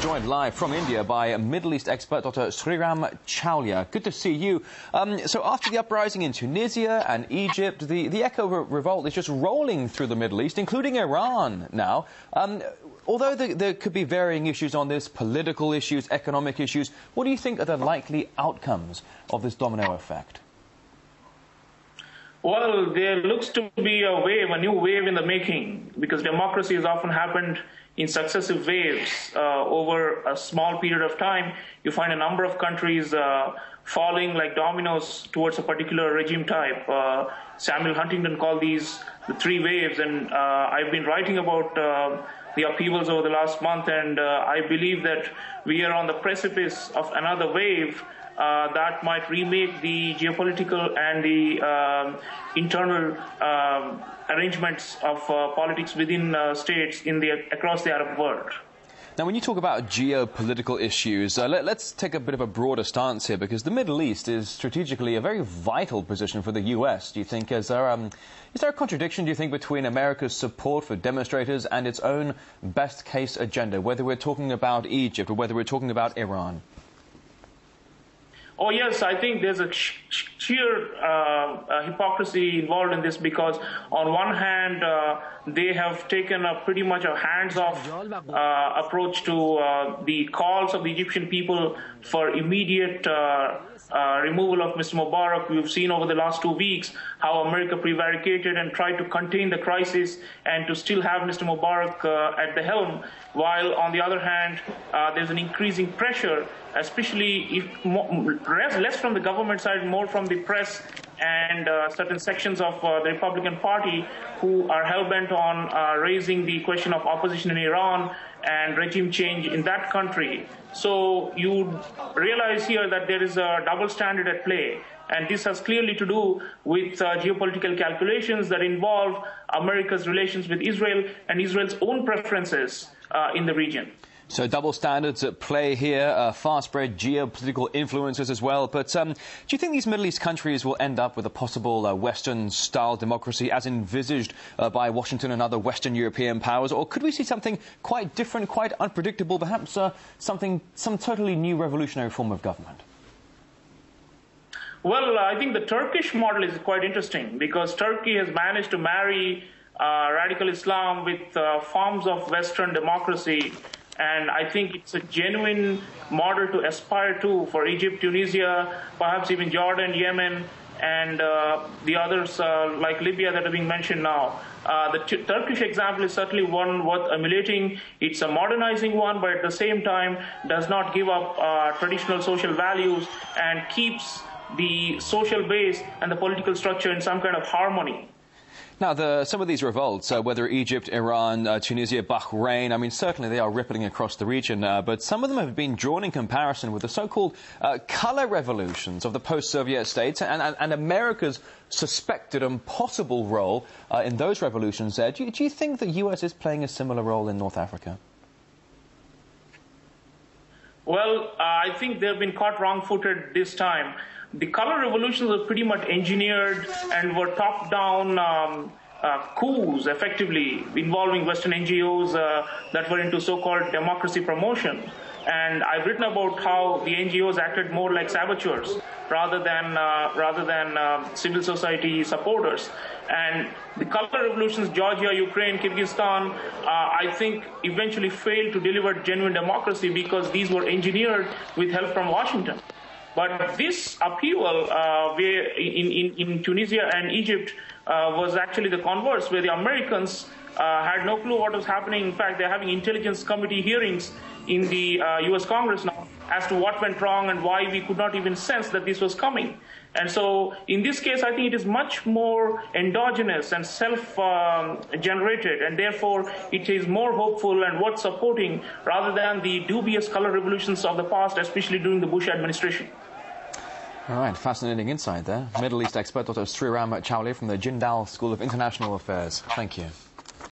joined live from India by Middle East expert Dr. Sreeram Chaulia. Good to see you. So after the uprising in Tunisia and Egypt, the eco-revolt is just rolling through the Middle East, including Iran now. Although there could be varying issues on this, political issues, economic issues, what do you think are the likely outcomes of this domino effect? Well, there looks to be a new wave in the making, because democracy has often happened in successive waves over a small period of time. You find a number of countries falling like dominoes towards a particular regime type. Samuel Huntington called these the three waves, and I've been writing about the upheavals over the last month, and I believe that we are on the precipice of another wave that might remake the geopolitical and the internal arrangements of politics within states across the Arab world. Now, when you talk about geopolitical issues, let's take a bit of a broader stance here, because the Middle East is strategically a very vital position for the U.S. Do you think, is there a contradiction, do you think, between America's support for demonstrators and its own best-case agenda, whether we're talking about Egypt or whether we're talking about Iran? Oh, yes, I think there's a sheer hypocrisy involved in this, because on one hand, they have taken a pretty much a hands-off approach to the calls of the Egyptian people for immediate removal of Mr. Mubarak. We've seen over the last 2 weeks how America prevaricated and tried to contain the crisis and to still have Mr. Mubarak at the helm, while on the other hand, there's an increasing pressure, especially less from the government side, more from the press and certain sections of the Republican Party, who are hell-bent on raising the question of opposition in Iran and regime change in that country. So you realize here that there is a double standard at play, and this has clearly to do with geopolitical calculations that involve America's relations with Israel and Israel's own preferences in the region. So double standards at play here, far-spread geopolitical influences as well. But do you think these Middle East countries will end up with a possible Western-style democracy as envisaged by Washington and other Western European powers? Or could we see something quite different, quite unpredictable, perhaps some totally new revolutionary form of government? Well, I think the Turkish model is quite interesting, because Turkey has managed to marry radical Islam with forms of Western democracy. And I think it's a genuine model to aspire to for Egypt, Tunisia, perhaps even Jordan, Yemen, and the others like Libya that are being mentioned now. The Turkish example is certainly one worth emulating. It's a modernizing one, but at the same time does not give up traditional social values and keeps the social base and the political structure in some kind of harmony. Now, some of these revolts, whether Egypt, Iran, Tunisia, Bahrain, I mean, certainly they are rippling across the region, but some of them have been drawn in comparison with the so-called colour revolutions of the post-Soviet states and America's suspected and possible role in those revolutions there. Do you think the U.S. is playing a similar role in North Africa? Well, I think they've been caught wrong-footed this time. The color revolutions were pretty much engineered and were top-down coups, effectively, involving Western NGOs that were into so-called democracy promotion. And I've written about how the NGOs acted more like saboteurs rather than civil society supporters. And the color revolutions, Georgia, Ukraine, Kyrgyzstan, I think eventually failed to deliver genuine democracy, because these were engineered with help from Washington. But this upheaval in Tunisia and Egypt was actually the converse, where the Americans had no clue what was happening. In fact, they're having intelligence committee hearings in the U.S. Congress now as to what went wrong and why we could not even sense that this was coming. And so in this case, I think it is much more endogenous and self-generated, and therefore it is more hopeful and worth supporting rather than the dubious color revolutions of the past, especially during the Bush administration. All right, fascinating insight there. Middle East expert Dr. Sreeram Chaulia from the Jindal School of International Affairs. Thank you.